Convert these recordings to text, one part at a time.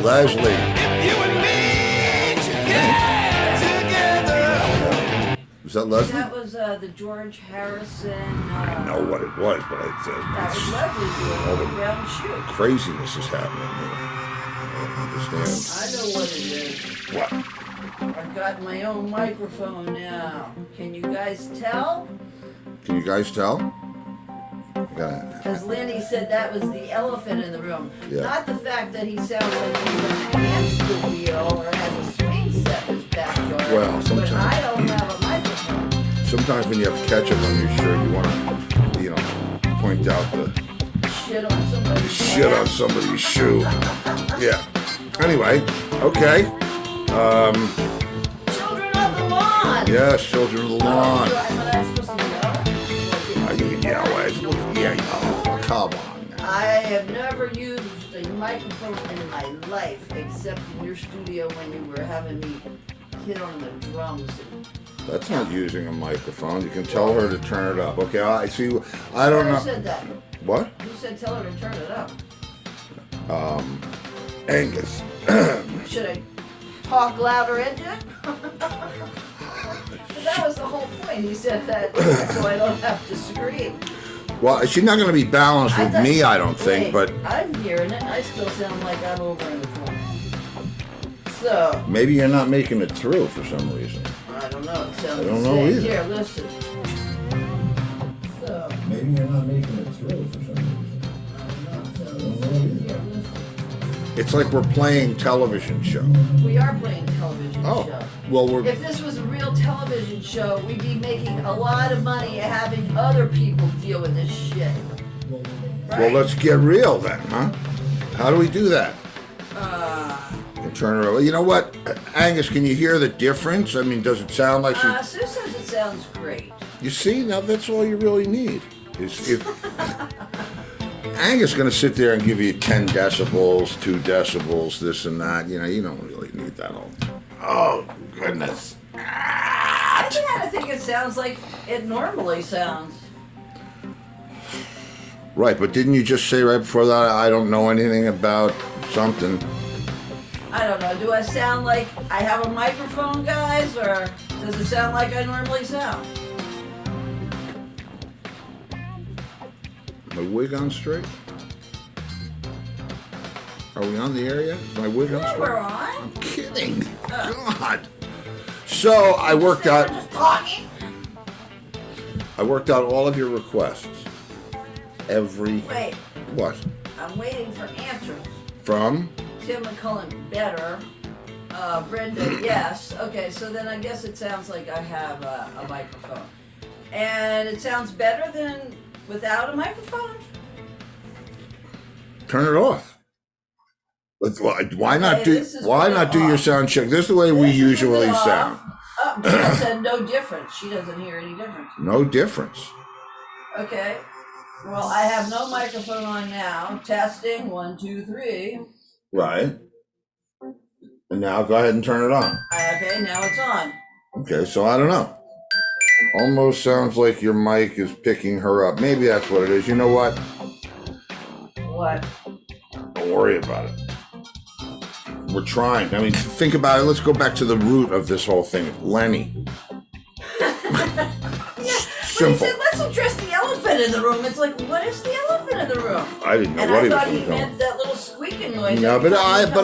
Leslie. Was that Leslie? That was the George Harrison. I know what it was, but that was Leslie doing all the brown shoe. Craziness is happening here. I don't understand. I know what it is. What? I've got my own microphone now. Can you guys tell? Can you guys tell? Because Lenny said that was the elephant in the room. Yeah. Not the fact that he sounds like he's on a hamster wheel or has a swing set in his backyard. Well, sometimes. But I don't have a microphone. Sometimes when you have ketchup on your shirt, you want to, point out the shit on somebody's shoe. Yeah. Anyway, okay. Children of the Lawn. Yes, Children of the Lawn. Am I supposed to yell? You can yell at it. Yeah, come on. I have never used a microphone in my life except in your studio when you were having me hit on the drums. That's not using a microphone. You can tell her to turn it up. Okay, I see. I don't know. Who said that? What? Who said tell her to turn it up? Angus. Should I talk louder into it? That was the whole point. He said that so I don't have to scream. Well, she's not going to be balanced with me, I don't think, but... I'm hearing it. I still sound like I'm over in the corner. So... Maybe you're not making it through for some reason. I don't know. It sounds I don't know either. Here, listen. So... Maybe you're not making it through for some reason. I don't know. Here, listen. It's like we're playing television show. We are playing television show. Well, if this was a real television show, we'd be making a lot of money having other people deal with this shit. Right? Well, let's get real then, huh? How do we do that? Turn her over. You know what, Angus? Can you hear the difference? I mean, does it sound like she? Sue says it sounds great. You see, now that's all you really need. Is if Angus is going to sit there and give you 10 decibels, 2 decibels, this and that. You don't really need that all. Oh goodness. I kind of think it sounds like it normally sounds. Right, but didn't you just say right before that, I don't know anything about something? I don't know. Do I sound like I have a microphone, guys, or does it sound like I normally sound? My wig on straight? Are we on the air yet? Is my wig on Yeah, straight? we're on. I'm kidding. God. So I worked out. I worked out all of your requests. Wait. What? I'm waiting for answers. From? Tim McCullen, better. Brenda, yes. Okay, so then I guess it sounds like I have a microphone. And it sounds better than without a microphone? Turn it off. Why not do your sound check? This is the way we usually sound. Jill said no difference. She doesn't hear any difference. No difference. Okay. Well, I have no microphone on now. Testing, 1, 2, 3. Right. And now go ahead and turn it on. Okay, now it's on. Okay, so I don't know. Almost sounds like your mic is picking her up. Maybe that's what it is. You know what? What? Don't worry about it. We're trying. I mean, think about it. Let's go back to the root of this whole thing. Lenny. Simple. But he said, let's address the elephant in the room. It's like, what is the elephant in the room? I didn't know and what I he was thought he doing. meant that little squeaking noise. No, but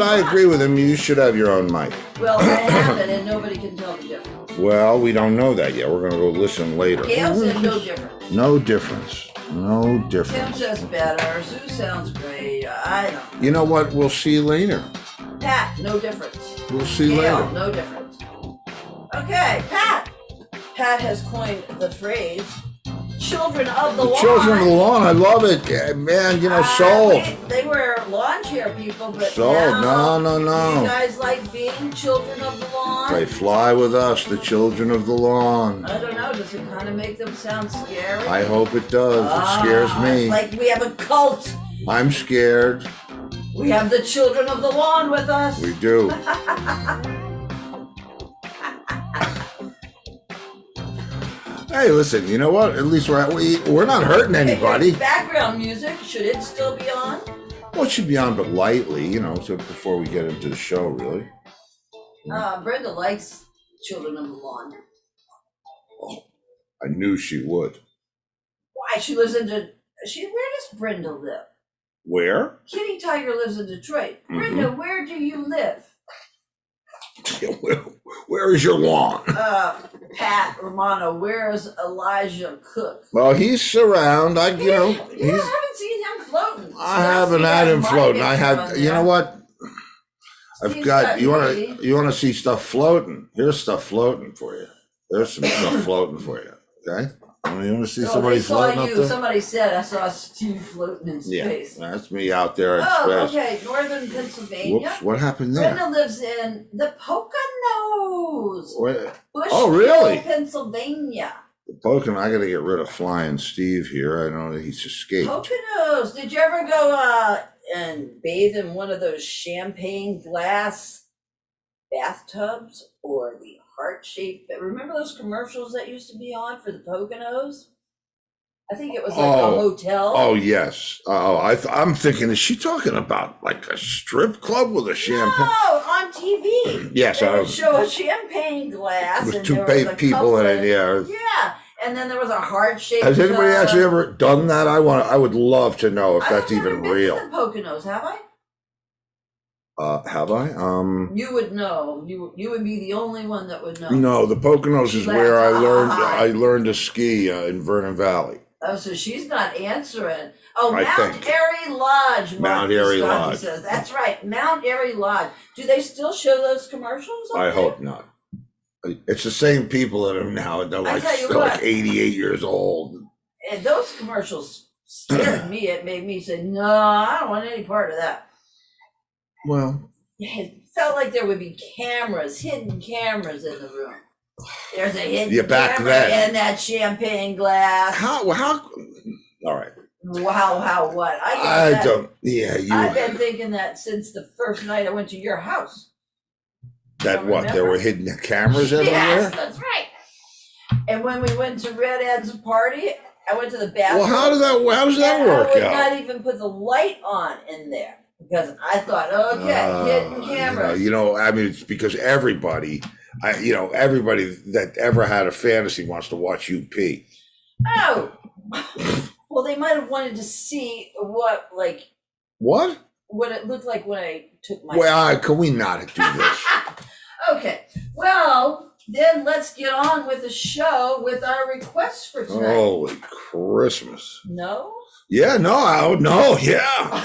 I agree with him. You should have your own mic. Well, I have it, and nobody can tell the difference. Well, we don't know that yet. We're going to go listen later. Gail said no difference. No difference. No difference. Tim says better. Sue sounds great. I don't know. You know what? We'll see you later. Pat, no difference. We'll see you Gail, later. no difference. Okay, Pat. Pat has coined the phrase Children of the Lawn. Children of the Lawn, I love it. Yeah, man, sold. They were lawn chair people, but Sold. now, No. you guys like being children of the lawn? They fly with us, the children of the lawn. I don't know. Does it kind of make them sound scary? I hope it does. It scares me. It's like we have a cult. I'm scared. We have the children of the lawn with us. We do. Hey, listen, you know what? At least we're not hurting anybody. Background music, should it still be on? Well, it should be on, but lightly, so before we get into the show, really. Brenda likes Children of the Lawn. I knew she would. Why? She lives in where does Brenda live? Where? Kitty Tiger lives in Detroit. Brenda, where do you live? Where is your lawn? Pat Romano, where is Elijah Cook? Well, he's around. I haven't seen him floating. I haven't had him floating. I have. You know what? I've got. You want to see stuff floating? Here's stuff floating for you. There's some stuff floating for you. Okay. You want to see somebody floating up there? Somebody said I saw Steve floating in space. Yeah, that's me out there in space. Okay. Northern Pennsylvania. Whoops, what happened there? Brenda lives in the Poconos. Oh, really? Pennsylvania. The Poconos. I got to get rid of Flying Steve here. I know that he's escaped. Poconos. Did you ever go and bathe in one of those champagne glass bathtubs or the heart-shaped? Remember those commercials that used to be on for the Poconos? I think it was like a hotel. Oh, yes. I'm thinking, is she talking about like a strip club with a champagne? No, on TV. Yes, they would show a champagne glass with two people in it. Yeah. Yeah, and then there was a heart-shaped. Has anybody actually ever done that? I would love to know if that's even real. I've never been to the Poconos, have I? Have I? You would know. You would be the only one that would know. No, the Poconos is where I learned to ski in Vernon Valley. Oh, so she's not answering. Oh, Mount Airy Lodge. Mount Airy Lodge. Says. That's right, Mount Airy Lodge. Do they still show those commercials? I hope not. It's the same people that are now. They're like 88 years old. And those commercials scared me. It made me say, no, I don't want any part of that. Well, it felt like there would be hidden cameras in the room. There's a hidden camera in that champagne glass. How? All right. How? What? I don't. Yeah, I've been thinking that since the first night I went to your house. That what? There were hidden cameras everywhere? Yes, that's right. And when we went to Red Ed's party, I went to the bathroom. Well, how does that work out? I would not even put the light on in there. Because I thought, hidden cameras. I mean, it's because everybody that ever had a fantasy wants to watch you pee. Oh, well, they might have wanted to see what it looked like when I took my. Well, can we not do this? Okay, well, then let's get on with the show with our requests for tonight. Holy Christmas! No. Yeah, no, yeah.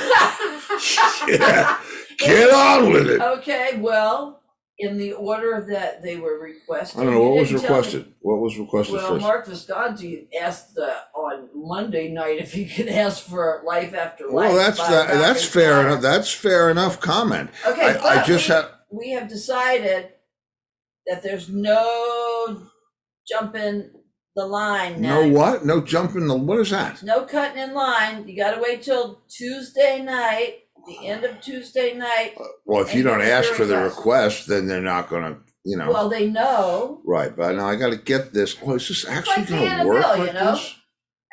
Yeah. Get on with it. Okay, well, in the order that they were requested. I don't know, what was requested? What was requested first? Well, Mark Visconti asked on Monday night if he could ask for Life After Life. Well, that's fair enough. That's fair enough comment. Okay, we have decided that there's no jumping the line now. No what? No jumping what is that? No cutting in line. You got to wait till Tuesday night, the end of Tuesday night. Well, if you don't ask for the request, then they're not going to, Well, they know. Right, but now I got to get this. Oh, is this actually going to work like this?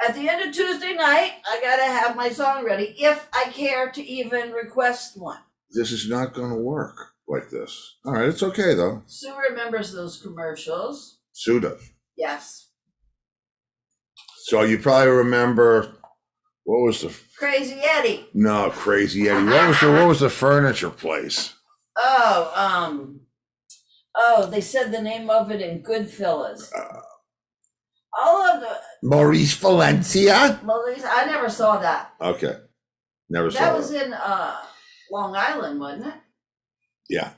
At the end of Tuesday night, I got to have my song ready if I care to even request one. This is not going to work like this. All right, it's okay, though. Sue remembers those commercials. Sue does. Yes. So you probably remember, what was the Crazy Eddie? No, Crazy Eddie. What was the furniture place? They said the name of it in Goodfellas. All of the Maurice Valencia. I never saw that. Okay, never saw that. That was in Long Island, wasn't it? Yeah.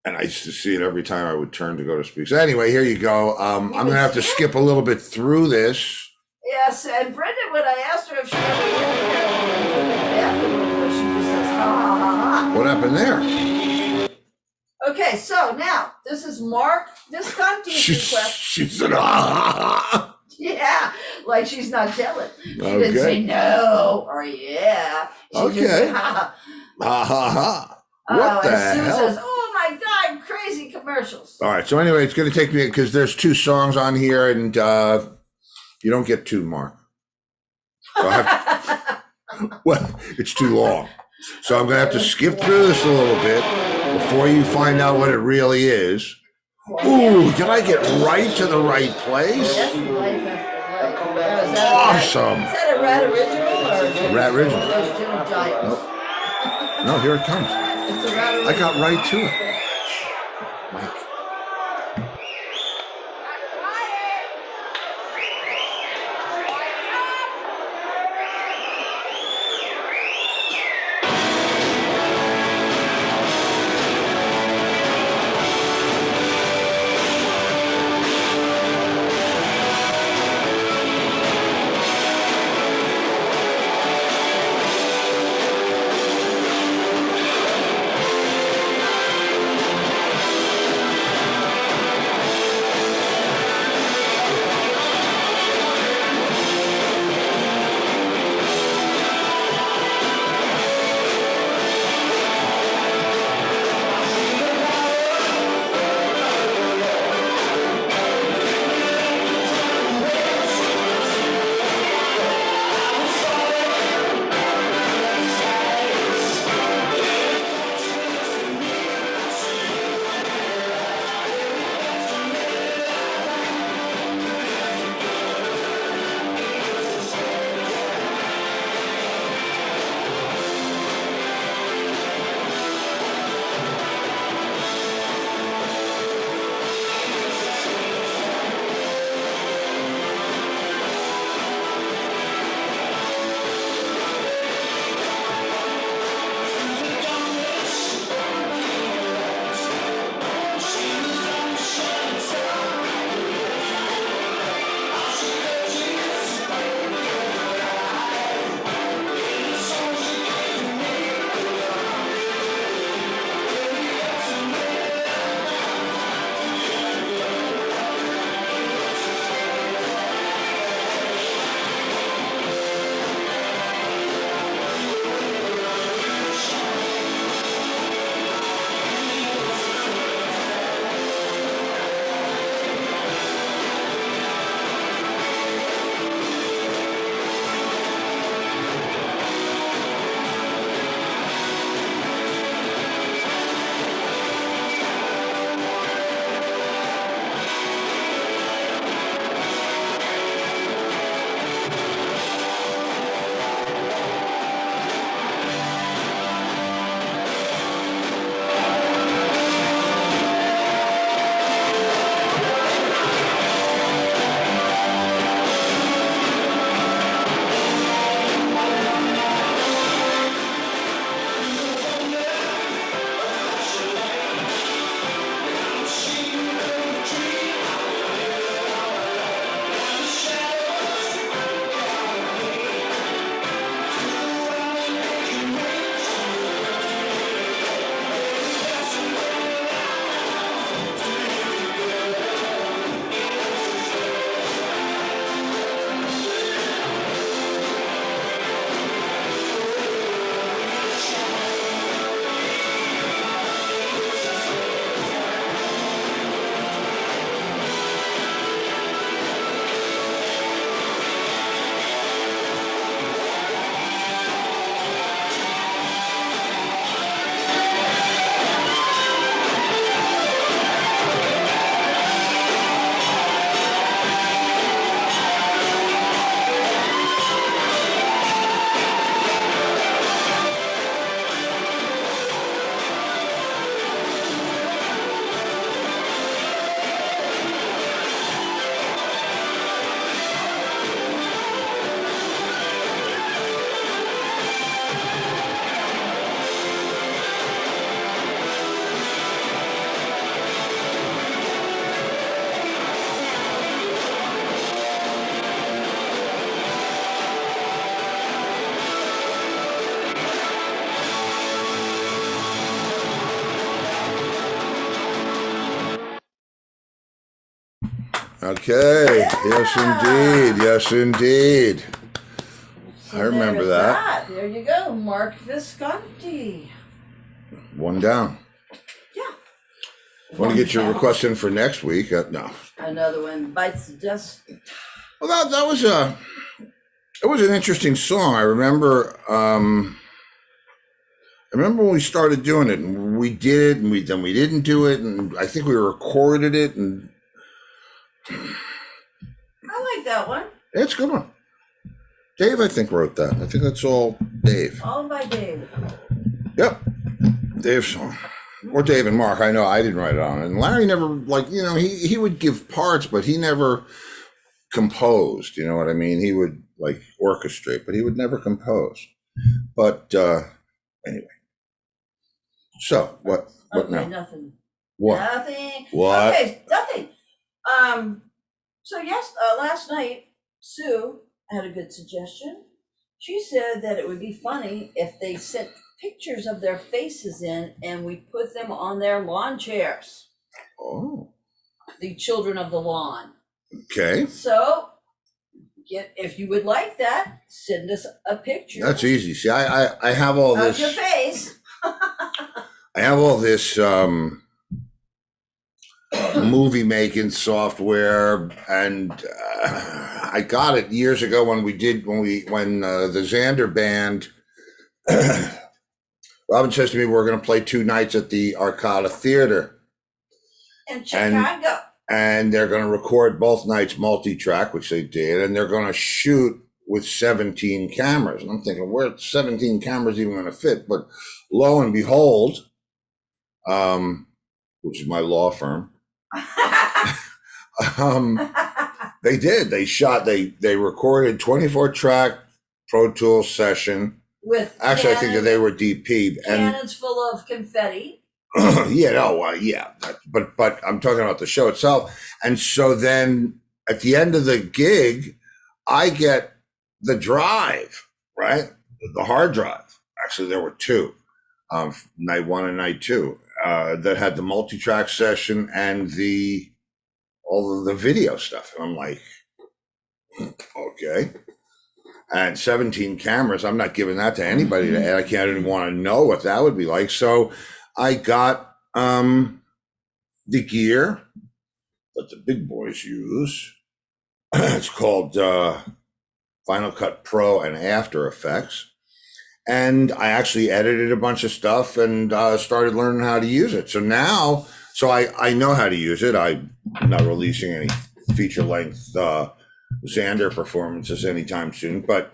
And I used to see it every time I would turn to go to speak. So anyway, here you go. I'm going to have to skip a little bit through this. Yes, and Brenda, when I asked her if she ever went here, she just says, ha, ha, ha, ha. What happened there? Okay, so now, this is Mark Visconti's request. She said, ha, ha, ha. Yeah, like she's not telling. She didn't say no or yeah. She just said, ha, ha, ha, ha. What the hell? Says, oh my God, crazy commercials. All right, so anyway, it's going to take me, because there's two songs on here, and you don't get two, Mark. So I Well, it's too long. So I'm going to have to skip through this a little bit before you find out what it really is. Ooh, did I get right to the right place? That's life after life. Now, Awesome. Is that a rat original or is it Rat original. those gentle giants? Nope. No, here it comes. It's a rat original. I got right to it. Mike. Okay. Yes, indeed. Yes, indeed. So I remember there's that. There you go, Mark Visconti. One down. Yeah. Want to get your request in for next week? No. Another one bites the dust. Well, that was It was an interesting song. I remember. I remember when we started doing it, and we did it, and we didn't do it, and I think we recorded it, and I like that one. it's a good one. Dave, I think, wrote that. I think that's all Dave. All by Dave. Yep, Dave's song. Or Dave and Mark. I know I didn't write it on it. And Larry never, like, he would give parts, but he never composed. You know what I mean? He would, like, orchestrate, but he would never compose. But anyway. So, what Okay, now? nothing. What? Nothing. What? Okay, nothing. So yes, last night, Sue had a good suggestion. She said that it would be funny if they sent pictures of their faces in and we put them on their lawn chairs. Oh. The children of the lawn. Okay. So, if you would like that, send us a picture. That's easy. See, I have all this. Of your face. I have all this movie making software, and I got it years ago when the Xander band. Robin says to me, "We're going to play 2 nights at the Arcada Theater In Chicago. and they're going to record both nights multi-track, which they did, and they're going to shoot with 17 cameras." And I'm thinking, where 17 cameras even going to fit? But lo and behold, which is my law firm, they did. They recorded 24-track Pro Tools session. With Actually, I think that they were DP'd. Cannons full of confetti. But I'm talking about the show itself. And so then at the end of the gig, I get the drive, right? The hard drive. Actually, there were 2, night 1 and night 2, that had the multi-track session and all of the video stuff. And I'm like, okay. And 17 cameras, I'm not giving that to anybody to add. I can't even want to know what that would be like. So I got the gear that the big boys use. It's called Final Cut Pro and After Effects. And I actually edited a bunch of stuff and started learning how to use it. So now, I know how to use it. I'm not releasing any feature-length Xander performances anytime soon, but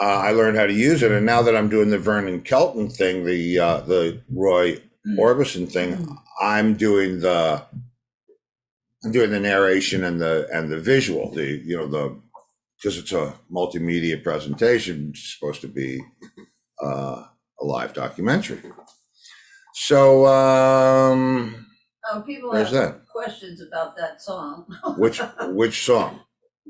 I learned how to use it. And now that I'm doing the Vernon Kelton thing, the Roy Orbison thing, I'm doing the narration and the visual, because it's a multimedia presentation. It's supposed to be a live documentary. So People there's have questions about that song. which song?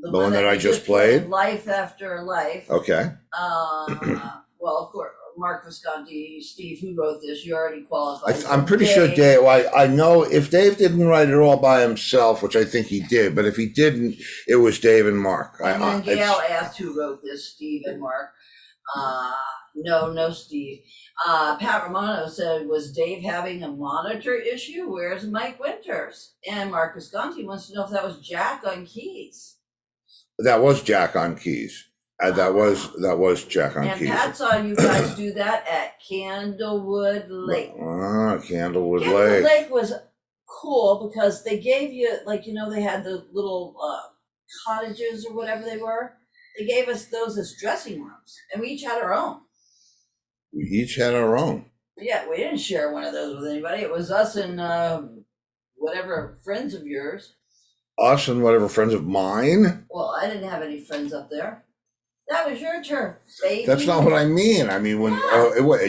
The one that I just played? Life After Life. Okay. Well, of course, Mark Visconti, Steve, who wrote this, you already qualified. I'm pretty sure Dave, I know if Dave didn't write it all by himself, which I think he did, but if he didn't, it was Dave and Mark. And then Gail asked who wrote this, Steve and Mark. No, Steve. Pat Romano said, was Dave having a monitor issue? Where's Mike Winters? And Mark Visconti wants to know if that was Jack on keys. That was Jack on keys. That was Jack on keys. And Pat saw you guys do that at Candlewood Lake. Candlewood Candlewood Lake was cool because they gave you, they had the little cottages or whatever they were. They gave us those as dressing rooms, and we each had our own. We each had our own. Yeah, we didn't share one of those with anybody. It was us and whatever friends of yours. Us and whatever friends of mine? Well, I didn't have any friends up there. That was your turf, baby. That's not what I mean. I mean, when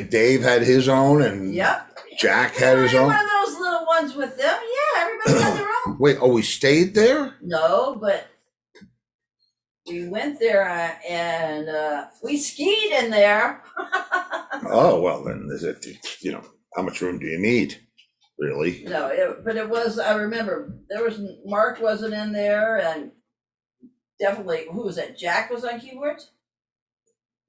Dave had his own and Jack had his own. One of those little ones with them. Yeah, everybody had their own. Wait, we stayed there? No, but we went there and we skied in there. Oh, well, then, how much room do you need, really? No, but it was, I remember, Mark wasn't in there, and definitely, who was that? Jack was on keyboards?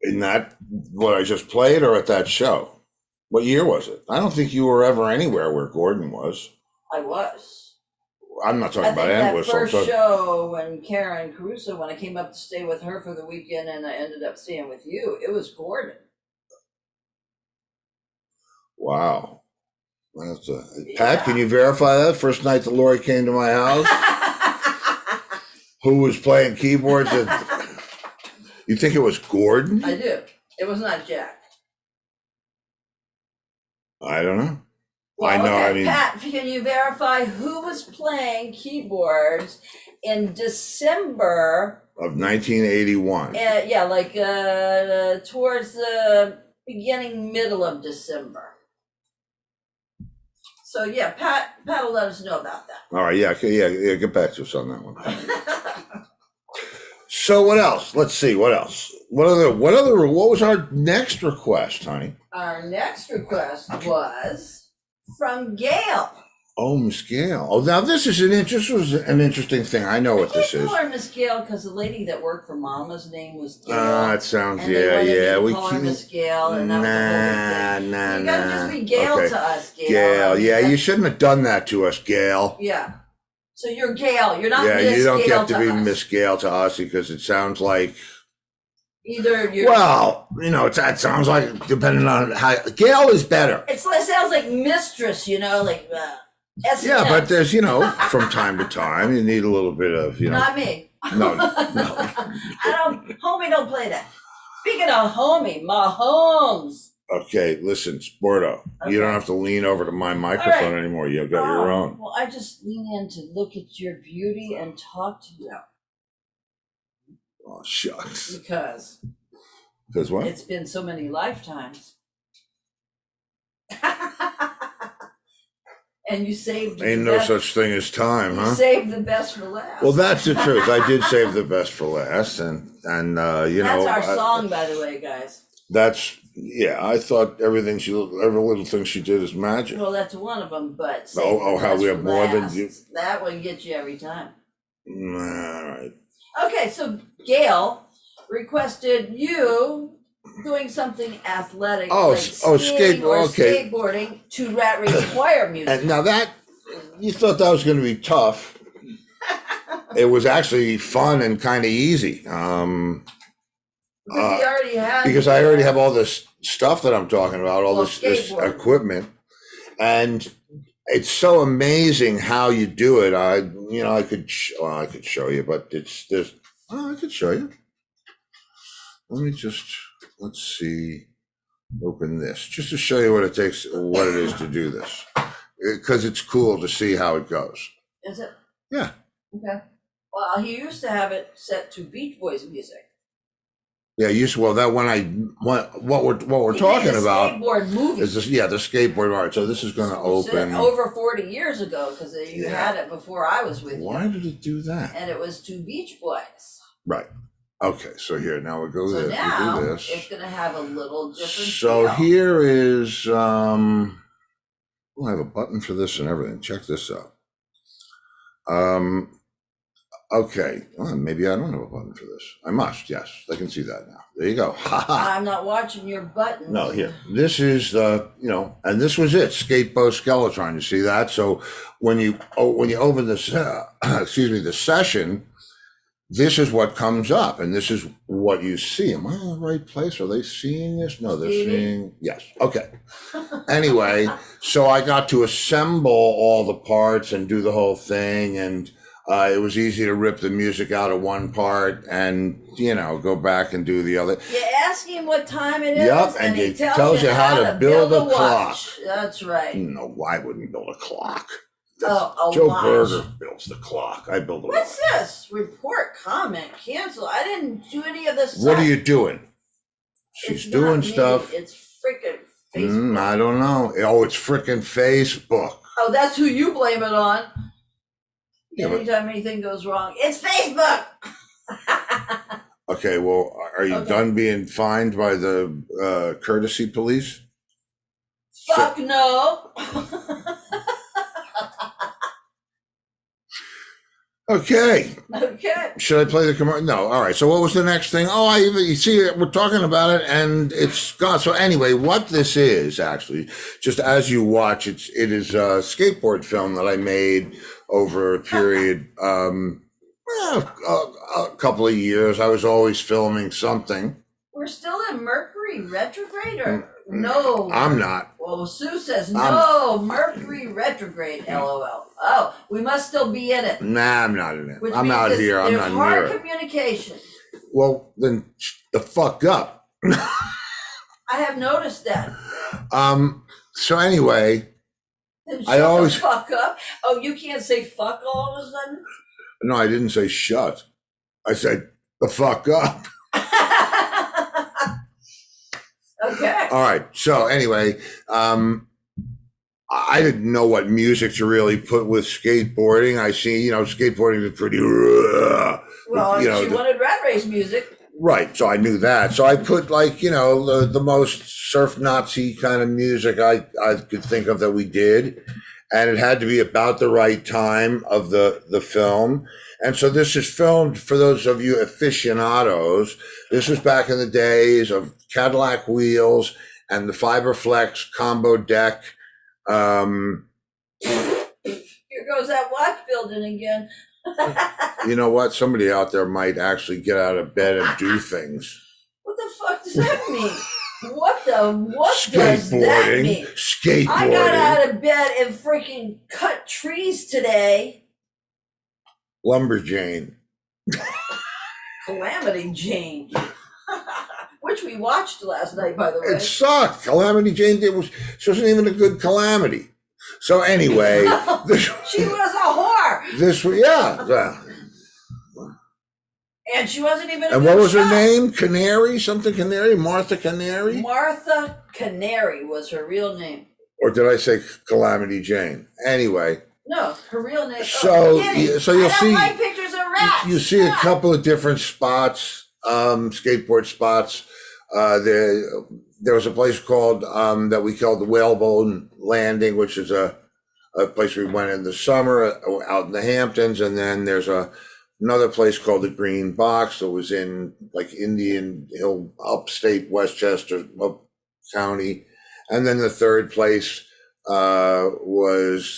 In that, what I just played, or at that show? What year was it? I don't think you were ever anywhere where Gordon was. I was. I'm not talking I think about end that whistle. I'm first talking- show when Karen Caruso, when I came up to stay with her for the weekend and I ended up staying with you, it was Gordon. Wow. That's Yeah. Pat, can you verify that? First night that Lori came to my house, who was playing keyboards? You think it was Gordon? I do. It was not Jack. I don't know. Well, I know. okay, I mean, Pat, can you verify who was playing keyboards in December? of 1981. Yeah, like towards the beginning, middle of December. So yeah, Pat will let us know about that. All right. Yeah. Okay, yeah. Get back to us on that one. So what else? Let's see. What else? What was our next request, honey? Our next request was from Gail. Oh, Miss Gail. Oh, now this was an interesting thing. I know what this I is. call her Miss Gail because the lady that worked for Mama's name was Gail. It sounds, and they wanted me to We call her can't. Miss Gail, and that was the whole thing. Nah. You gotta just be Gail Okay. to us, Gail. Gail. Yeah, That's- you shouldn't have done that to us, Gail. Yeah. So you're Gail. You're not Yeah, Miss you don't Gail get to be us. Miss Gail to us because it sounds like. Either you're. Well, it sounds like depending on how Gail is better. It sounds like mistress, like. S&M. Yeah, but there's from time to time you need a little bit of Not me. No. Homie don't play that. Speaking of homie, Mahomes. Okay, listen, Sporto, you don't Okay. have to lean over to my microphone anymore. You've got your own. Well, I just lean in to look at your beauty and talk to you Oh shucks. because Because what? it's been so many lifetimes. And you saved Ain't the no best, such thing as time, you huh? saved the best for last. Well, that's the truth. I did save the best for last, and that's our song, by the way, guys. I thought every little thing she did is magic. Well, that's one of them, but How we have more than you. That one gets you every time. All right. Okay, so Gail requested you doing something athletic, like skiing or skateboarding, to require music. And now that you thought that was going to be tough, it was actually fun and kind of easy. Because he already had. Because I already have all this stuff that I'm talking about, all this equipment, and it's so amazing how you do it. I could show you, but I could show you. Let's see, open this just to show you what it is to do this, because it's cool to see how it goes. Is it? Yeah. Okay. Well, he used to have it set to Beach Boys music. Yeah, what we're talking about skateboard movie. is this, the skateboard. All right, so this is going to open over 40 years ago, because you had it before I was with you. Why did it do that? And it was to Beach Boys. Right. Okay, so here now we go So this. now We do this. it's going to have a little different. So feel. here is we'll have a button for this and everything. Check this out. Okay, well, maybe I don't have a button for this. I must, yes. I can see that now. There you go. I'm not watching your buttons. No, here. This is and this was it. Skateboard Skeletron. You see that? So when you open this, the session, this is what comes up, and this is what you see. Am I in the right place? Are they seeing this? No, they're seeing. Yes. Okay. Anyway, so I got to assemble all the parts and do the whole thing, and it was easy to rip the music out of one part and go back and do the other. You ask him what time it is, Yep, and he it tells you how to build a clock. That's right. No, why wouldn't build a clock? Joe Berger builds the clock. I build a watch. What's this? Report, comment, cancel. I didn't do any of this. What are you doing? She's doing stuff. It's freaking Facebook. I don't know. Oh, it's freaking Facebook. Oh, that's who you blame it on. Yeah, Anytime anything goes wrong, it's Facebook. Okay, well, are you done being fined by the courtesy police? Fuck no. Okay. Okay. Should I play the commercial? No. All right. So what was the next thing? Oh, you see, we're talking about it and it's gone. So anyway, what this is actually, just as you watch, it is a skateboard film that I made over a period, a couple of years. I was always filming something. We're still in Mercury retrograde, or no? I'm not. Well, Sue says no, Mercury retrograde. LOL. Oh, we must still be in it. Nah, I'm not in it. Which I'm means out here. I'm there's not hard near it. communication. Well, then the fuck up. I have noticed that. So anyway, Then I shut always- the fuck up. Oh, you can't say fuck all of a sudden? no, I didn't say shut. I said the fuck up. Okay. All right. So anyway, I didn't know what music to really put with skateboarding. I see, skateboarding is pretty. Well, she wanted rat race music. Right. So I knew that. So I put the most surf Nazi kind of music I could think of that we did. And it had to be about the right time of the film. And so this is filmed for those of you aficionados. This was back in the days of Cadillac wheels and the Fiberflex combo deck. Here goes that watch building again. You know what? Somebody out there might actually get out of bed and do things. What the fuck does that mean? What does that mean? Skateboarding. I got out of bed and freaking cut trees today. Lumberjane. Calamity Jane. Which we watched last night, by the way. It sucked. Calamity Jane she wasn't even a good calamity. So anyway, She was a whore. yeah. And she wasn't even a And good what was her shot. name? Canary? Something Canary? Martha Canary? Martha Canary was her real name. Or did I say Calamity Jane? Anyway. No, her real name. So you'll I see. don't like pictures of rats. You see a couple of different spots, skateboard spots. There was a place called that we called the Whalebone Landing, which is a place we went in the summer out in the Hamptons, and then there's another place called the Green Box that was in like Indian Hill, upstate Westchester County, and then the third place was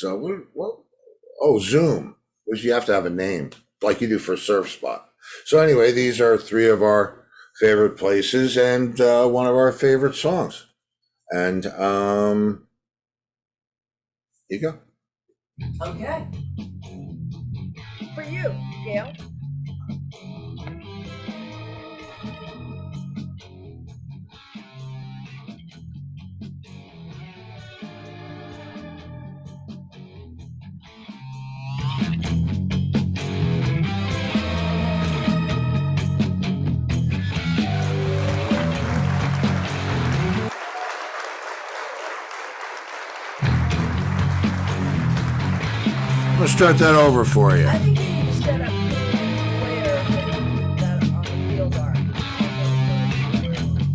Zoom, which you have to have a name like you do for a surf spot. So anyway, these are three of our favorite places and one of our favorite songs. And you go. Okay. For you, Gail. I'm gonna start that over for you. I think you need to set up players that on the field are.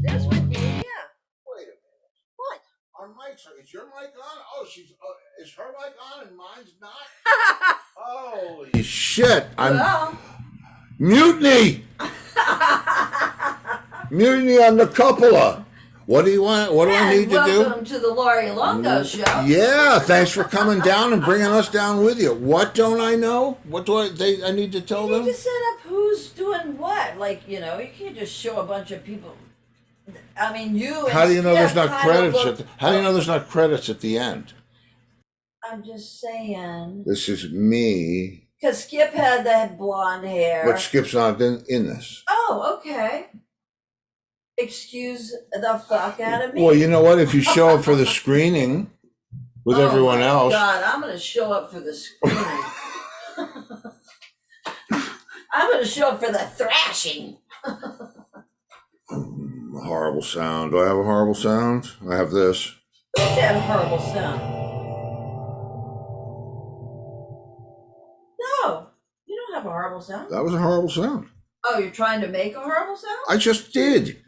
This would be, yeah. Wait a minute. What? Our mics are. Is your mic on? Oh, is her mic on and mine's not? Holy shit! Well. Mutiny. Mutiny on the cupola. What do you want? What do I need to do? Welcome to the Luongo show. Yeah, thanks for coming down and bringing us down with you. What don't I know? What do I need to tell You them? need to set up who's doing what. Like, you can't just show a bunch of people. I mean, you. How do you know there's not credits look, how do you know there's not credits at the end? I'm just saying. This is me, Because Skip had that blonde hair. but Skip's not in this. Oh, okay. Excuse the fuck out of me. Well, you know what? If you show up for the screening with everyone else, God, I'm going to show up for the screening. I'm going to show up for the thrashing. horrible sound. Do I have a horrible sound? I have this. Who said horrible sound? No, you don't have a horrible sound. That was a horrible sound. Oh, you're trying to make a horrible sound? I just did.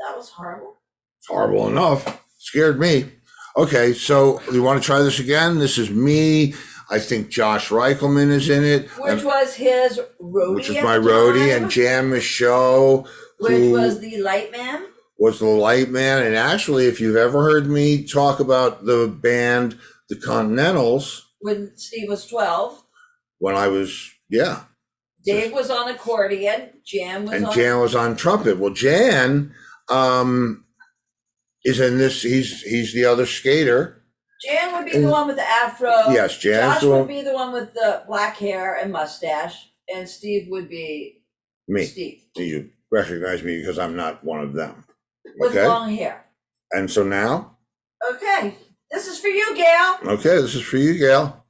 That was horrible. It's horrible enough. Scared me. Okay, so you want to try this again? This is me I think Josh Reichelman is in it. Which was his roadie. Which is at my the roadie, time, and Jan Michaud, which was the light man. Was the light man. And actually, if you've ever heard me talk about the band, the Continentals, when Steve was 12. When I was, yeah. Dave was on accordion. Jan was on trumpet. Well, Jan is in this. He's the other skater. Jan would be the one with the afro. Yes, Josh would be the one with the black hair and mustache, and Steve would be me. Steve. You recognize me because I'm not one of them. With long hair. And so now? Okay. This is for you, Gail. Okay, this is for you, Gail.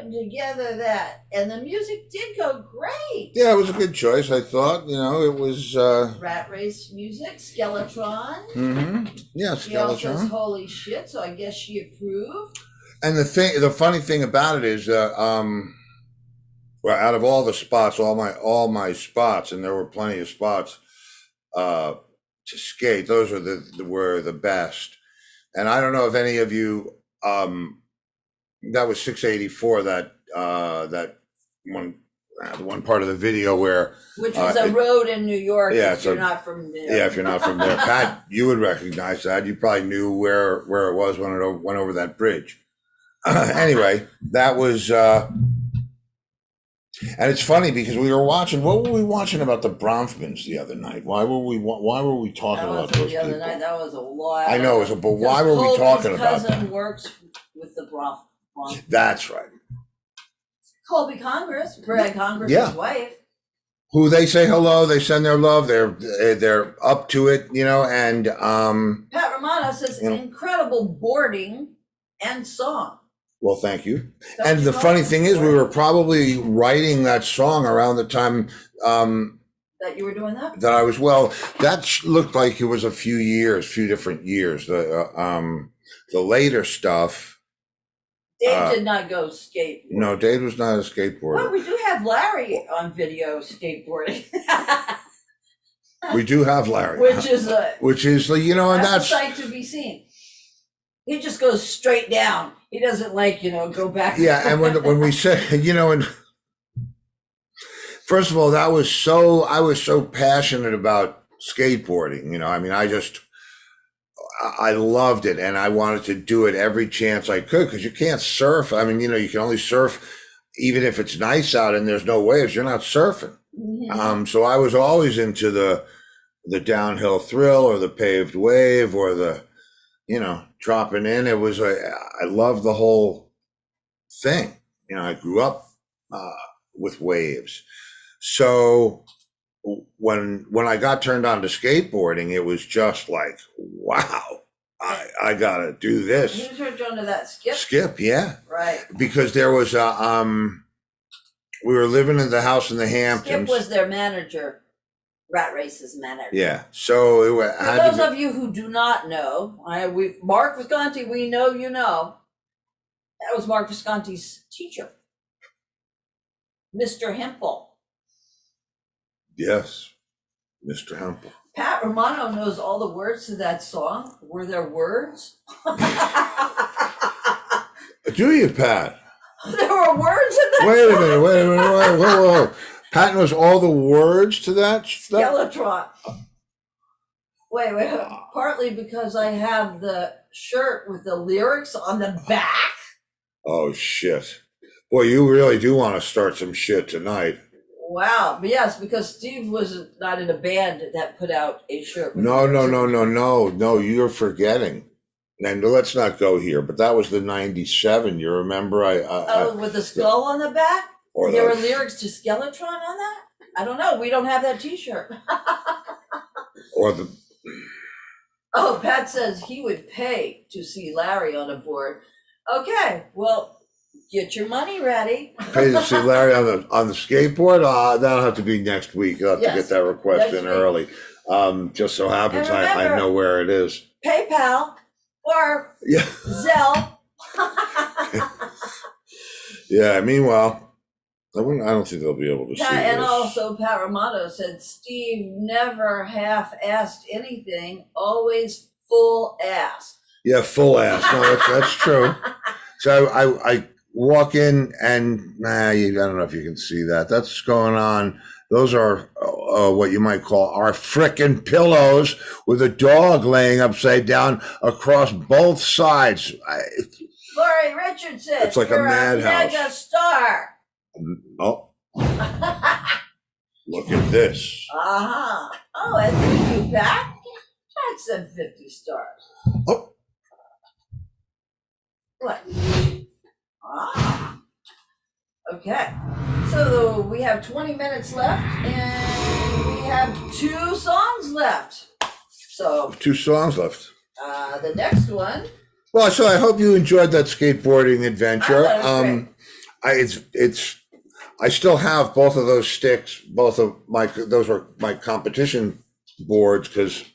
putting together that, and the music did go great. Yeah, it was a good choice. I thought, it was. Rat Race music, Skeletron. Yeah, She all says, Skeletron. "Holy shit!" So I guess she approved. And the funny thing about it is, well, out of all the spots, all my spots, and there were plenty of spots to skate. Those were the best. And I don't know if any of you, that was 684. That one, the one part of the video where, which was a road in New York. Yeah, if you're not from there. Yeah, if you're not from there, Pat, you would recognize that. You probably knew where it was when it went over that bridge. Anyway, that was. And it's funny because we were watching. What were we watching about the Bronfmans the other night? Why were we talking about those the other people? night. That was a lot. I know, but why were we talking about that? Cousin works with the Bronf. That's right. Colby Congress, Brad Congress's Yeah. wife. Who they say hello, they send their love. They're up to it, and Pat Romano says incredible boarding and song. well, thank you. Don't And you the call funny it thing is, we boarding? were probably writing that song around the time That you were doing that? that I was. Well, looked like it was a few different years. The later stuff. Dave did not go skateboarding. No, Dave was not a skateboarder. Well, we do have Larry on video skateboarding. We do have Larry, which is and that's that's a sight to be seen. He just goes straight down. He doesn't go back. yeah. And when we said, and first of all, I was so passionate about skateboarding. I mean, I loved it, and I wanted to do it every chance I could because you can't surf. I mean, you can only surf even if it's nice out and there's no waves. You're not surfing. Mhm. So I was always into the downhill thrill or the paved wave or the dropping in. I loved the whole thing. I grew up with waves. So when I got turned on to skateboarding, it was just like, wow, I gotta do this. You turned on to that skip. Skip, yeah. Right. Because there was we were living in the house in the Hamptons. Skip was their manager, Rat Race's manager. Yeah. So For those of you who do not know, Mark Visconti, we know you know. That was Mark Visconti's teacher, Mr. Hempel. Yes, Mr. Hempel. Pat Romano knows all the words to that song. Were there words? Do you, Pat? There were words in that Wait a song. minute. Whoa. Pat knows all the words to that stuff? Skeletron. Wait. Partly because I have the shirt with the lyrics on the back. Oh, shit. Boy, you really do want to start some shit tonight. Wow. But yes, because Steve was not in a band that put out a shirt. With No. lyrics. No, you're forgetting. And let's not go here, but that was the 97. You remember? With the skull on the back? Or There the- were lyrics to Skeletron on that? I don't know. We don't have that t-shirt. Or the. Oh, Pat says he would pay to see Larry on a board. Okay, well, get your money ready. Pay to see Larry on the skateboard. That'll have to be next week. You'll have to Yes, get that request next in week. early. Just so happens And I remember- know where it is. PayPal or Yeah. Zelle. Yeah. Meanwhile, I don't think they'll be able to see And this. also, Pat Romano said Steve never half-assed anything, always full ass. Yeah, full ass. No, that's true. So I walk in and I don't know if you can see that. That's going on. Those are what you might call our frickin' pillows with a dog laying upside down across both sides. Lori Richardson, It's like a you're madhouse. mega star. Oh, look at this. Uh-huh. Oh, that's you back? That's some 50 stars. Oh. What? Ah. Okay. So we have 20 minutes left and we have 2 songs left. So 2 songs left. the next one. Well, so I hope you enjoyed that skateboarding adventure. I thought it was great. I still have both of those sticks. Those were my competition boards because,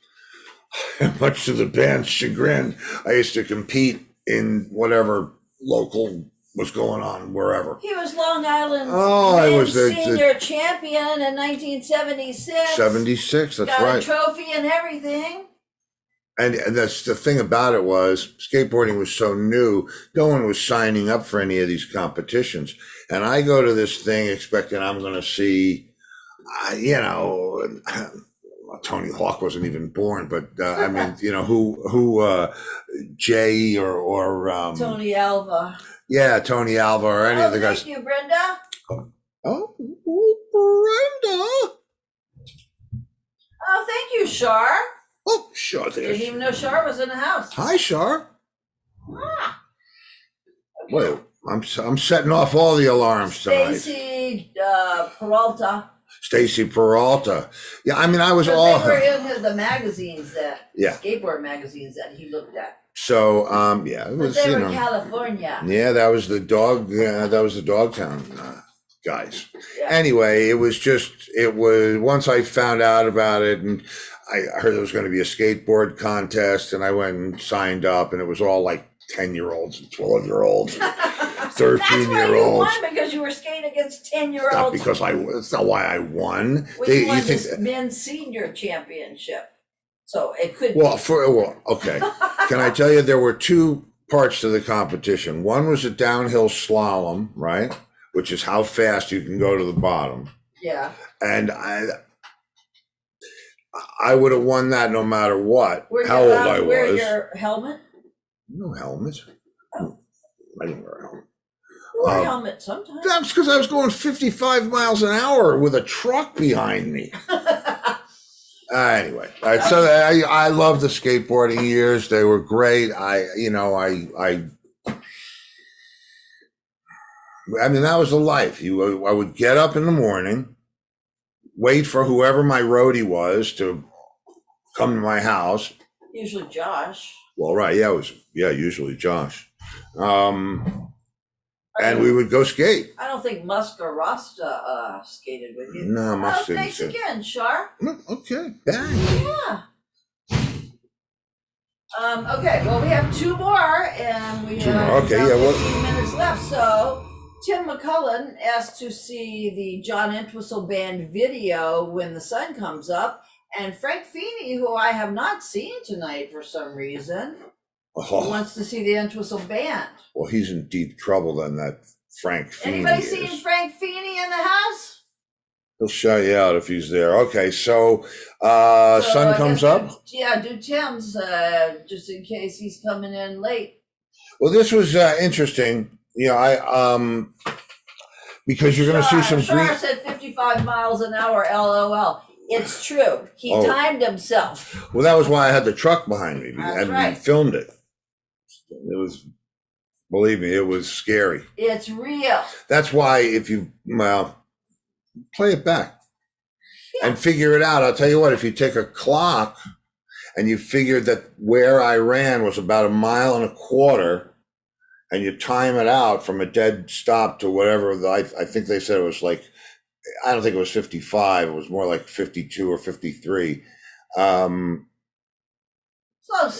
much to the band's chagrin, I used to compete in whatever local was going on wherever. He was Long Island's I was the senior champion in 1976. 76. That's got right. A trophy and everything. And that's the thing about it was skateboarding was so new. No one was signing up for any of these competitions. And I go to this thing expecting I'm going to see, Tony Hawk wasn't even born, but I mean, Jay or Tony Alva. Yeah, Tony Alva or any of the guys. Thank you, Brenda. Oh, Brenda. Oh, thank you, Shar. Oh, Shar. Didn't even know Shar was in the house. Hi, Shar. Ah. Okay. Wait, I'm setting off all the alarms tonight. Stacy Peralta. Stacy Peralta. Yeah, I mean, I was all. They were in the magazines skateboard magazines that he looked at. So, it was. But they were California. Yeah, that was the dog. That was the Dogtown guys. Yeah. Anyway, it was once I found out about it, and I heard there was going to be a skateboard contest, and I went and signed up, and it was all like 10-year-olds and 12-year-olds. 13-year-olds. That's why you won, because you were skating against 10-year-olds. That's not why I won. You won this men's senior championship, so it could. Okay. Can I tell you there were two parts to the competition? One was a downhill slalom, right, which is how fast you can go to the bottom. Yeah. And I would have won that no matter what. How old I was. Wear your helmet? No helmet. Oh. I didn't wear a helmet. Wear a helmet sometimes. That's because I was going 55 miles an hour with a truck behind me. Anyway, so I love the skateboarding years. They were great. I mean, that was the life. I would get up in the morning, wait for whoever my roadie was to come to my house. Usually Josh. Well, right. Yeah, usually Josh. And we would go skate. I don't think Musk or Rasta skated with you. No, Musk didn't. Thanks again, Shar. Okay, bang. Yeah. Okay, well, we have two more, and we have 15 minutes left. So, Tim McCullen asked to see the John Entwistle Band video when the sun comes up, and Frank Feeney, who I have not seen tonight for some reason, wants to see the Entwistle Band. Well, he's in deep trouble then, that Frank Feeney. Anybody seen Frank Feeney in the house? He'll shout you out if he's there. Okay, so sun comes up? Do Tim's, just in case he's coming in late. Well, this was interesting. Because you're going to see some green. Shar said 55 miles an hour, LOL. It's true. He timed himself. Well, that was why I had the truck behind me. That's right. We filmed it. It was, believe me, it was scary. It's real. That's why play it back and figure it out. I'll tell you what, if you take a clock and you figured that where I ran was about 1.25 miles, and you time it out from a dead stop to whatever, I think they said it was like, I don't think it was 55. It was more like 52 or 53. Close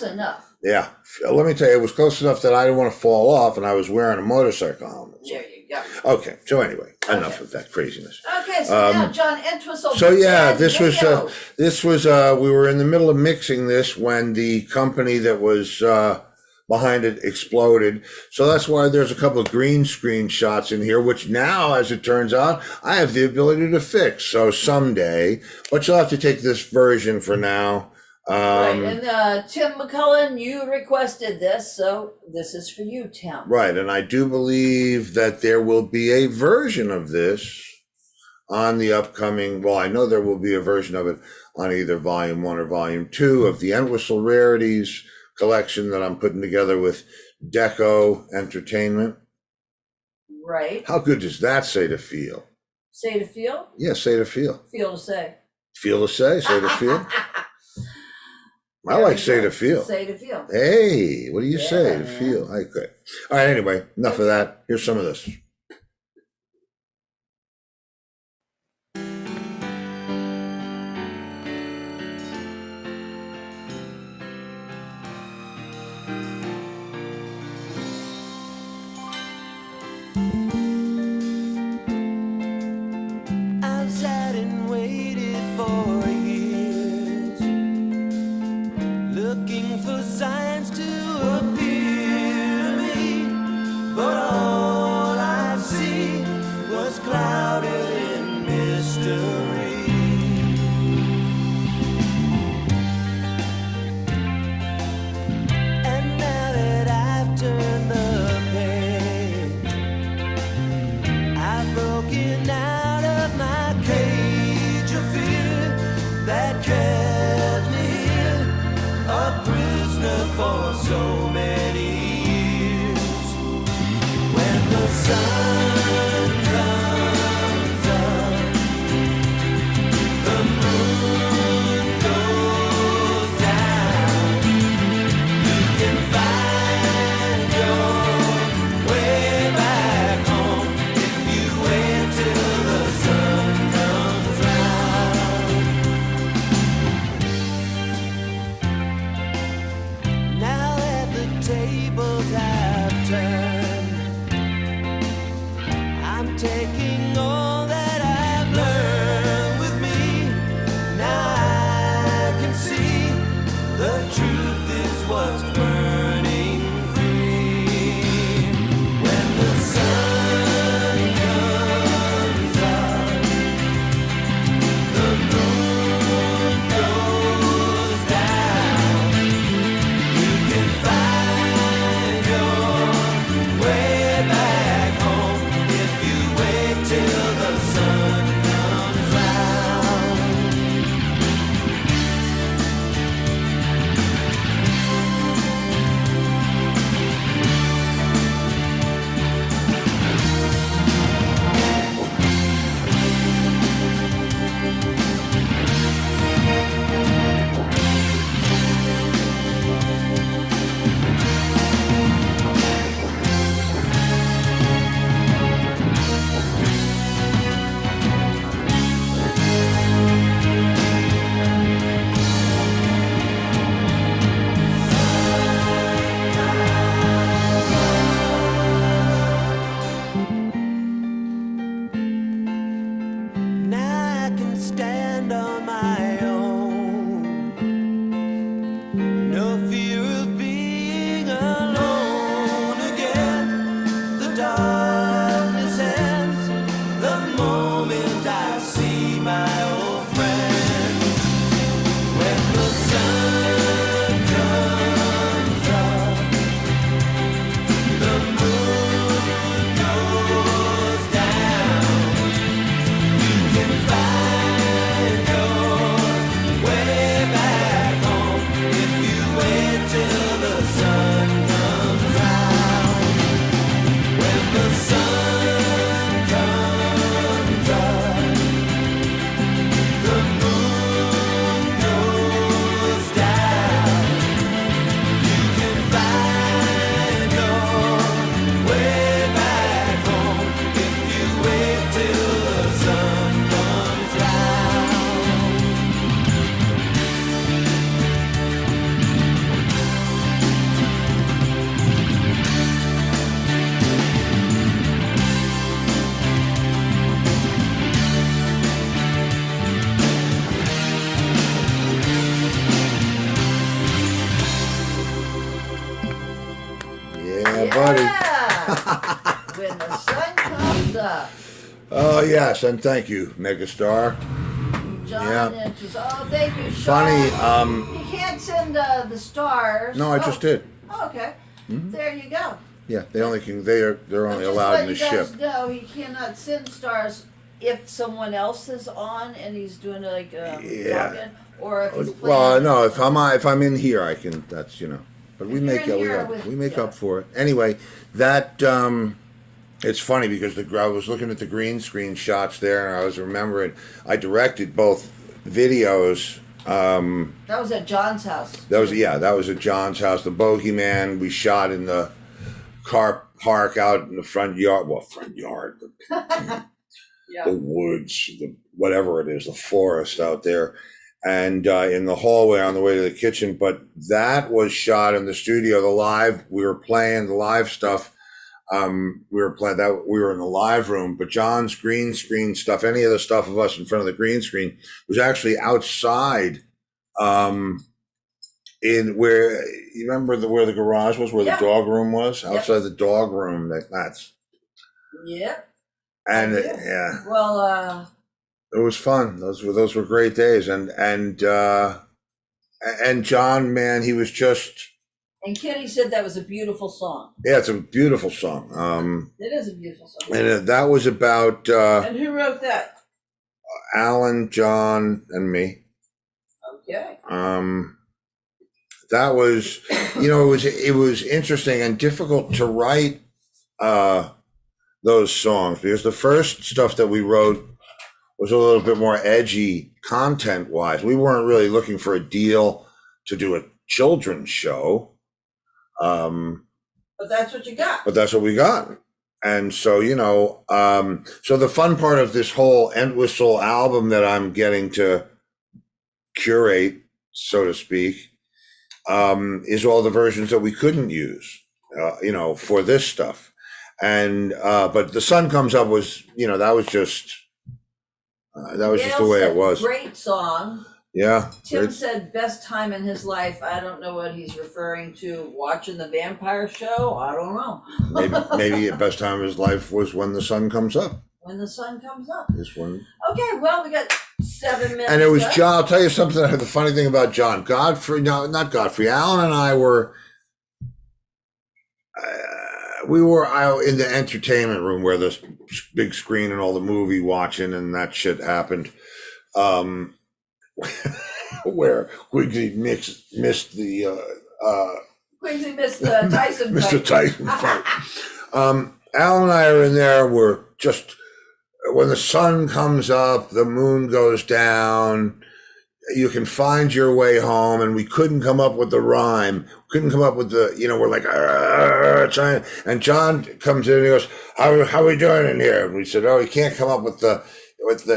enough. Yeah. Let me tell you, it was close enough that I didn't want to fall off, and I was wearing a motorcycle helmet. There you go. Okay. So anyway, enough of that craziness. Okay. So now John Entwistle. So yeah, this was we were in the middle of mixing this when the company that was behind it exploded. So that's why there's a couple of green screen shots in here, which now, as it turns out, I have the ability to fix. So someday, but you'll have to take this version for now. Right, and Tim McCullen, you requested this, so this is for you, Tim. Right, and I do believe that there will be a version of this on the upcoming, well, I know there will be a version of it on either Volume 1 or Volume 2 of the Entwistle Rarities collection that I'm putting together with Deco Entertainment. Right. How good does that say to feel? Say to feel? Yeah, say to feel. Feel to say. Feel to say to feel. I like say to feel. Say to feel. Hey, what do you say to feel? Okay. All right, anyway, enough of that. Here's some of this. was clouded in mystery. And now that I've turned the page, I've broken out of my cage of fear that kept me here, a prisoner for so many years. When the sun comes up, the moon goes down, you can find your way back home if you wait till the sun comes round. Now that the tables have turned, I'm taking all that I've learned with me. Now I can see the truth is what's burning free. When the sun comes up, the moon goes down, you can find your way back home if you wait till the sun comes round. Now I can stand on my own. No fear of being alone again. The darkness ends the moment I see my old friend. When the sun comes up, the moon goes down, you can find your way back home if you wait till the sun comes round. When the sun comes up, the moon goes down, you can find your way back home if you wait till the sun comes round. Yeah, buddy. Yeah. When the sun comes up. Oh yes, and thank you, Megastar. John Yeah. Inches. Oh, thank you, Funny. Sean. You can't send the stars. No, I just did. Oh, okay. There you go. Yeah, they only can. They're only Just allowed let in the you guys ship. know he cannot send stars if someone else is on and he's doing like Yeah. login, or if he's playing. Well, no, if I'm in here, I can. That's But we If make you're in we, here got- with- we make yeah. up for it. Anyway, that it's funny because I was looking at the green screen shots there, and I was remembering I directed both videos. That was at John's house. That was at John's house. The Bogeyman we shot in the car park out in the front yard. Well, front yard, the Yeah. woods, whatever it is, the forest out there, and in the hallway on the way to the kitchen. But that was shot in the studio. We were playing the live stuff. We were in the live room, but John's green screen stuff, any of the stuff of us in front of the green screen, was actually outside. In where you remember where the garage was, where Yeah. the dog room was, Yep. outside the dog room. That's Yep. And I do. yeah, Well, it was fun. Those were great days. And John, man, he was just, and Kenny said that was a beautiful song. yeah, it's a beautiful song. It is a beautiful song. And that was about And who wrote that? Alan, John, and me. Okay. That was, it was interesting and difficult to write those songs because the first stuff that we wrote was a little bit more edgy content wise. We weren't really looking for a deal to do a children's show. But that's what you got. But that's what we got. And so, so the fun part of this whole End Whistle album that I'm getting to curate, so to speak, is all the versions that we couldn't use, for this stuff. And, but The Sun Comes Up was, that was just the way it was. Great song. Yeah. Tim said best time in his life. I don't know what he's referring to. Watching the vampire show? I don't know. maybe the best time of his life was When the Sun Comes Up. When the Sun Comes Up. This one. Okay, well, we got 7 minutes. And it was left. John. I'll tell you something. The funny thing about John Godfrey, no, not Godfrey. Alan and I were. We were out in the entertainment room where the big screen and all the movie watching and that shit happened. Where Quigley missed the Quincy missed the Tyson Mr. fight. Tyson fight. Alan and I are in there. We're just when the sun comes up, the moon goes down. You can find your way home, and we couldn't come up with the rhyme. Couldn't come up with the, we're like trying. And John comes in and he goes, "How are we doing in here?" And we said, "Oh, he can't come up with the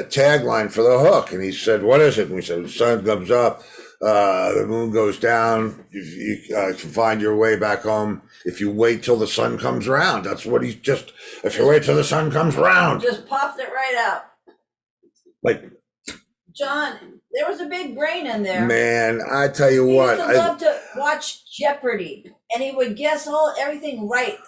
tagline for the hook." And he said, "What is it?" And we said, "The sun comes up, the moon goes down. You can find your way back home if you wait till the sun comes around." That's what he's just. If you wait till the sun comes around, Just popped it right out. like. John, there was a big brain in there. Man, I tell you He what, used to love to watch Jeopardy, and he would guess everything right.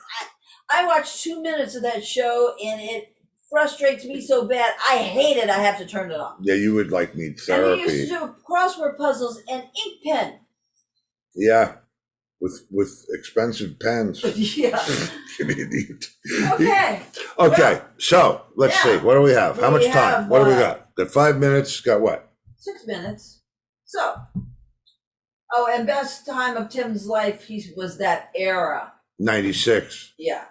I watched 2 minutes of that show, and it frustrates me so bad. I hate it. I have to turn it off. yeah, you would like need And therapy. he used to do crossword puzzles and ink pen. Yeah, with expensive pens. Yeah. Give me a need. Okay. Okay, Well, so let's see. What do we have? How we much time? have, What do we got? Got 5 minutes. Got what? 6 minutes. So. Oh, and best time of Tim's life, was that era. 96. Yeah.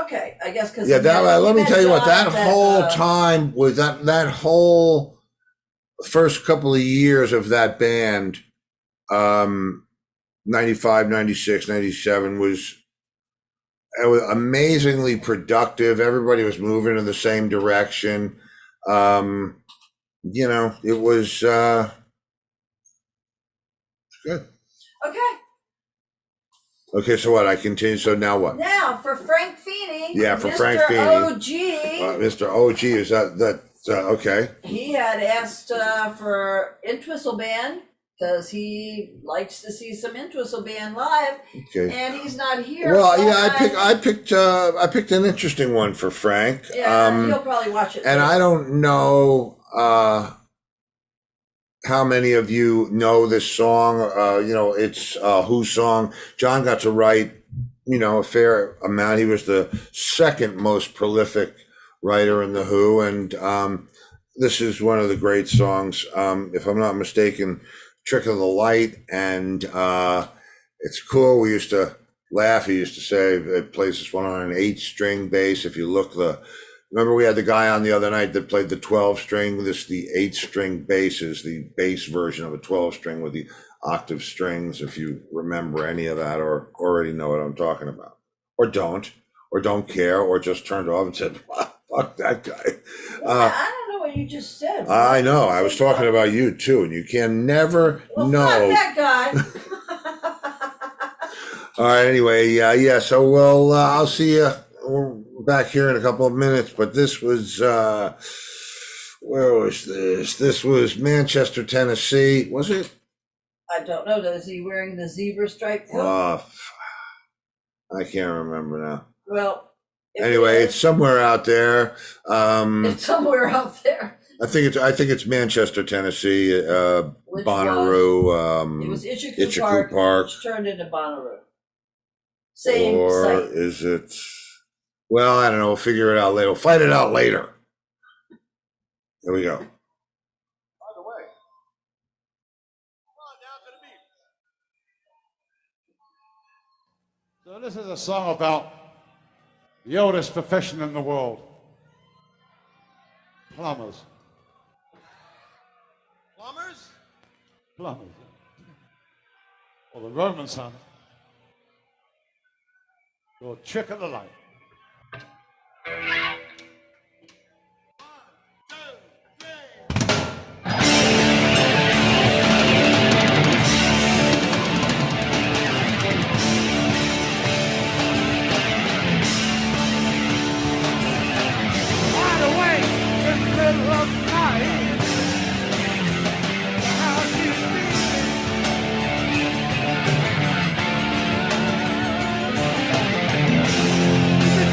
Okay, I guess because Yeah, let me tell you what. That whole time was that whole first couple of years of that band, 95, 96, 97 it was amazingly productive. Everybody was moving in the same direction. It was good. Okay. Okay, so what? I continue. So now what? Now for Frank Feeney. Yeah, for Mr. Frank Feeney. OG. Mr. OG, is that okay? He had asked for Entwistle Band because he likes to see some Entwistle Band live, Okay. and he's not here. Well, but yeah, I picked an interesting one for Frank. Yeah, he'll probably watch it. And later. I don't know how many of you know this song. It's Who's song. John got to write, a fair amount. He was the second most prolific writer in the Who, and this is one of the great songs. If I'm not mistaken, Trick of the Light, and it's cool. We used to laugh. He used to say it plays this one on an 8-string bass. If you look remember we had the guy on the other night that played the 12-string. The 8-string bass is the bass version of a 12-string with the octave strings. If you remember any of that or already know what I'm talking about, or don't care, or just turned off and said, "Fuck that guy." I don't know what you just said. I know. I was talking about you too, and you can never know. Fuck that guy. All right. Anyway, yeah. So I'll see you. We're back here in a couple of minutes. But this was where was this? This was Manchester, Tennessee. Was it? I don't know. Is he wearing the zebra stripe coat? I can't remember now. Well, If Anyway, it it's is, somewhere out there. it's somewhere out there. I think it's Manchester, Tennessee. Which Bonnaroo. It was Itchycoo Itchycoo Park, Park, which turned into Bonnaroo. Same or site. is it? Well, I don't know. We'll figure it out later. We'll fight it out later. Here we go. By the way, come on down to the beach. So this is a song about the oldest profession in the world. Plumbers. Plumbers? Plumbers. Well, the Romans, son. Your trick of the light.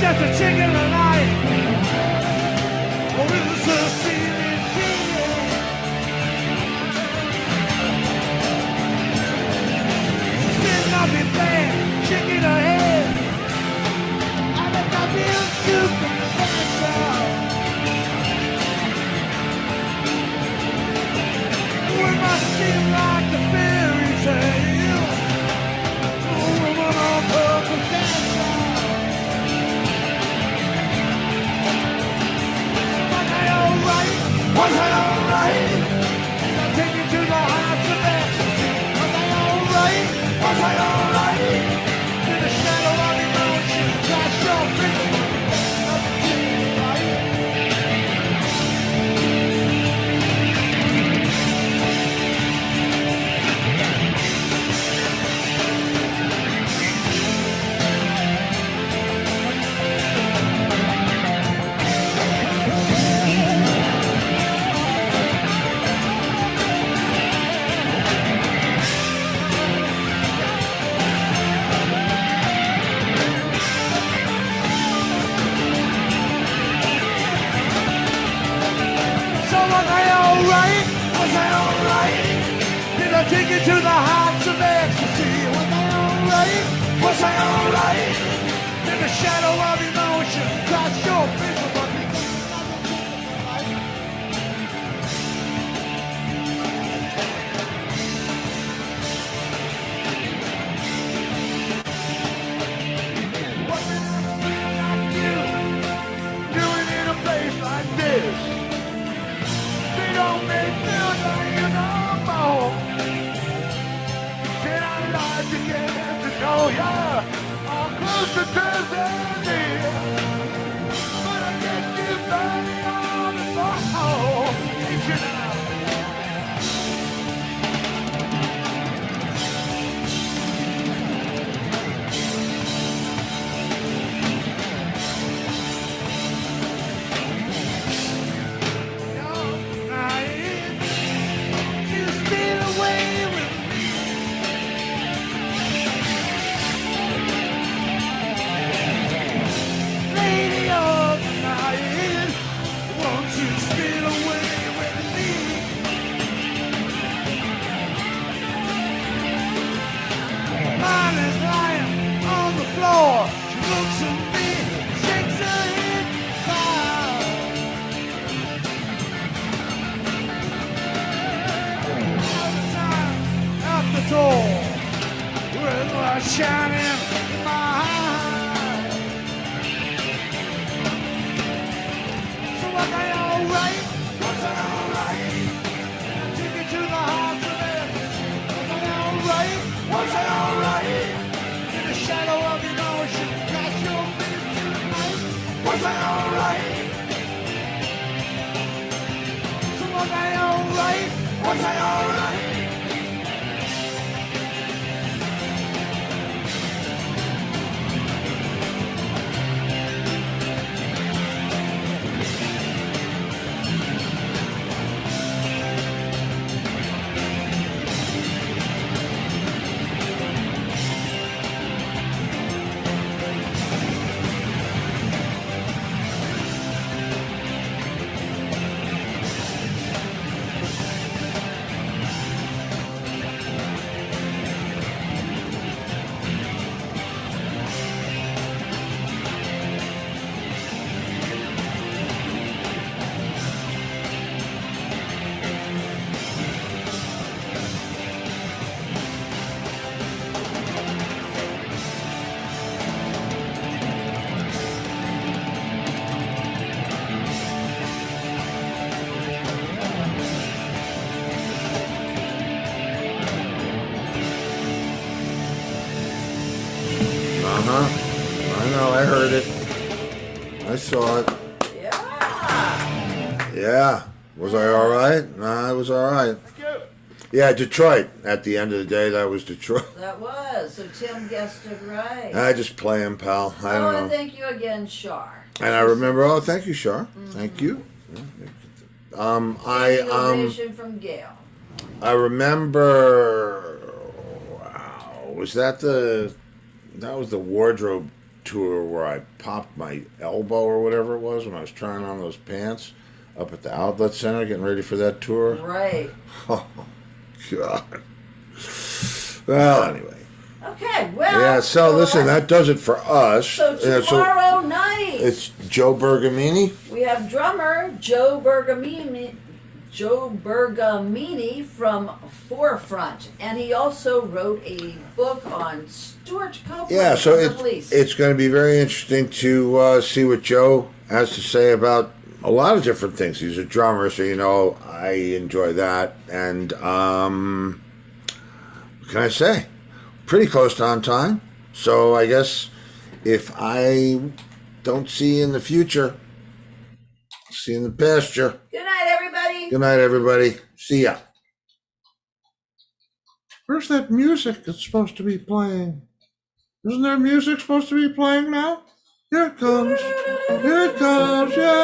Just a chicken alive. Oh, it was a ceiling king. Sitting up in bed, shaking her head. I let the milk soup in the background. We must seem like a fairy tale. A woman on purpose dancer. Was I alright? I'll take you to the heights of ecstasy. Was I alright? Was I alright? In the shadow of emotion, flash your fingers. Was I alright? Did I take you to the heights of ecstasy? Was I alright? Was I alright? In the shadow of emotion, cross your fingers, but what would I feel like you doing in a place like this? They don't make me like you no more. Said I'd like to get to know ya, all closer to than dear. But I guess you body on the phone, ain't you now? Shining in my eyes. So was I alright? Was I alright? I took you to the heart of it. Was I alright? Was I alright? In the shadow of emotion, got your face tonight. Was I alright? So was I alright? Was I alright? saw it. Yeah. Yeah. Was I all right? Nah, I was all right. Thank you. Yeah, Detroit. At the end of the day, that was Detroit. That was. So Tim guessed it right. I just play him, pal. I Oh, don't and know. thank you again, Shar. And I remember. Oh, thank you, Shar. Thank you. Ovation from Gail. I remember. Wow, was that the? That was the wardrobe tour where I popped my elbow or whatever it was when I was trying on those pants up at the outlet center, getting ready for that tour. Right. Oh God. Well, anyway. Okay, well. Yeah. So listen, that does it for us. So Yeah, tomorrow night, it's Joe Bergamini. we have drummer Joe Bergamini from Forefront, and he also wrote a book on Stuart Copeland Yeah, so from the Police. it's going to be very interesting to see what Joe has to say about a lot of different things. He's a drummer, so I enjoy that. And what can I say? Pretty close to on time. So I guess if I don't see you in the future, I'll see you in the pasture. Good night, everybody. Good night, everybody. See ya. Where's that music that's supposed to be playing? Isn't there music supposed to be playing now? Here it comes. Here it comes. Yeah.